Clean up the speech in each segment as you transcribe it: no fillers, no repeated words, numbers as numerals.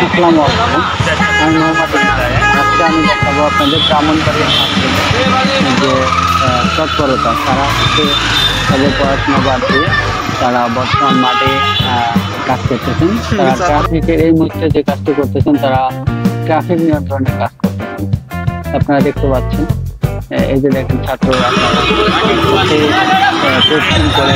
আসসালামু আলাইকুম। আমি মোহাম্মদ ইমরান। আজকে আমি দেখাবো আপনাদের ব্রাহ্মণবাড়িয়া যে তৎপরতা। তারা হচ্ছে তাদের পড়াশোনা বাদ দিয়ে তারা বর্তমান মাঠে কাজ করতেছেন। তারা ট্রাফিকের এই মুহূর্তে যে কাজটি করতেছেন, তারা ট্রাফিক নিয়ন্ত্রণের কাজ করতেছেন। আপনারা দেখতে পাচ্ছেন, এই যে দেখেন ছাত্ররা পরিশ্রম করে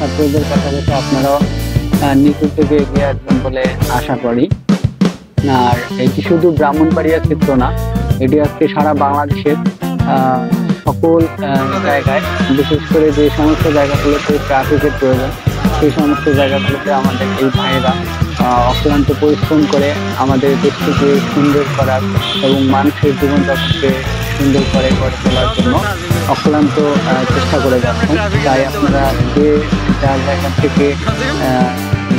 ছাত্রদের পাশাপাশি আপনারাও নিখুঁত থেকে এগিয়ে আসবেন বলে আশা করি। আর এটি শুধু ব্রাহ্মণবাড়িয়া ক্ষেত্র না, এটি আজকে সারা বাংলাদেশের সকল জায়গায়, বিশেষ করে যে সমস্ত জায়গাগুলোতে ট্রাফিকের প্রয়োজন, সেই সমস্ত জায়গাগুলোতে আমাদের এই ভাইয়েরা অক্লান্ত পরিশ্রম করে আমাদের দেশটিকে সুন্দর করার এবং মানুষের জীবনযাপনকে সুন্দর করে গড়ে তোলার জন্য অক্লান্ত চেষ্টা করে যাচ্ছেন। তাই আপনারা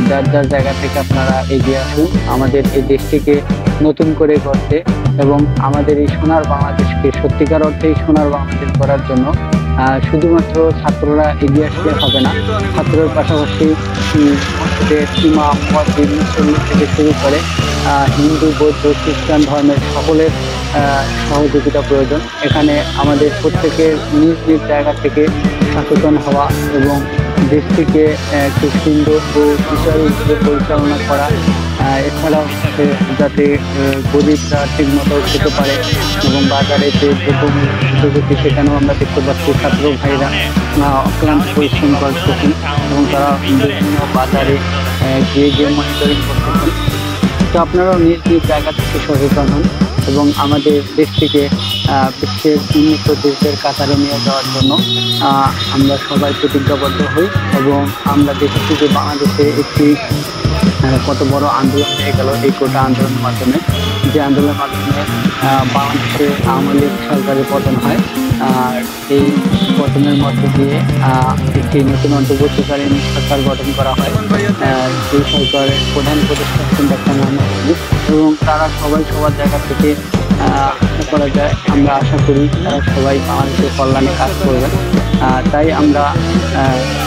যার জায়গা থেকে আপনারা এগিয়ে আসুন আমাদের এই দেশটিকে নতুন করে গড়তে এবং আমাদের এই সোনার বাংলাদেশকে সত্যিকার অর্থেই সোনার বাংলাদেশ করার জন্য। শুধুমাত্র ছাত্ররা এগিয়ে আসলে হবে না, ছাত্রের পাশাপাশি মসজিদের ইমাম, মুয়াজ্জিন, মুসল্লি থেকে শুরু করে হিন্দু, বৌদ্ধ, খ্রিস্টান ধর্মের সকলের সহযোগিতা প্রয়োজন। এখানে আমাদের প্রত্যেকের নিজ নিজ জায়গা থেকে সচেতন হওয়া এবং দেশটিকে খুব সুন্দর ও সুচারুভাবে পরিচালনা করা, এছাড়াও যাতে গরিবরা ঠিক মতো খেতে পারে এবং বাজারে যে দ্রব্যমূল্য সেখানেও আমরা দেখতে পাচ্ছি ছাত্র ভাইরা অক্লান্ত পরিশ্রম করতেছেন এবং তারা বিভিন্ন বাজারে গিয়ে মনিটরিং করতেছেন। তো আপনারাও নিজ নিজ জায়গা থেকে সচেতন হন এবং আমাদের দেশটিকে বিশ্বের উন্নত দেশদের কাতারে নিয়ে যাওয়ার জন্য আমরা সবাই প্রতিজ্ঞাবদ্ধ হই এবং আমরা দেখেছি যে বাংলাদেশে একটি কত বড় আন্দোলন হয়ে গেল এই কোটা আন্দোলনের মাধ্যমে, যে আন্দোলনের মাধ্যমে বাংলাদেশে আওয়ামী লীগ সরকারের পতন হয়। আর এই পতনের মধ্য দিয়ে একটি নতুন অন্তর্বর্তীকালীন সরকার গঠন করা হয়। এই সরকারের প্রধান উপদেষ্টা হচ্ছেন ডক্টর মোহাম্মদ ইউনূস এবং তারা সবাই সবার জায়গা থেকে আশা করা যায়, আমরা আশা করি তারা সবাই বাংলাদেশের কল্যাণে কাজ করবেন। তাই আমরা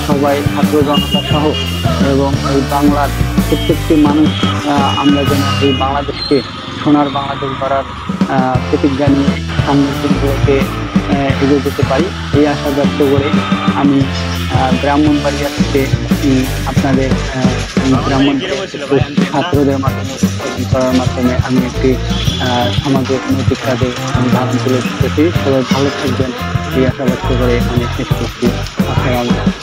সবাই ছাত্র জনতা সহ এবং এই বাংলার প্রত্যেকটি মানুষ আমরা যেন এই বাংলাদেশকে সোনার বাংলাদেশ গড়ার প্রতিজ্ঞা নিয়ে সামনের দিনগুলোকে এগিয়ে যেতে পারি, এই আশা ব্যক্ত করে আমি ব্রাহ্মণবাড়িয়া থেকে আপনাদের ছাত্রদের মাধ্যমে করার মাধ্যমে আমি একটি সমাজের নৈতিক কাজে ধারণ তুলে দিতেছি। সবাই ভালো থাকবেন এই আশা ব্যক্ত করে আমি শেষ করছি। আসসালামু আলাইকুম।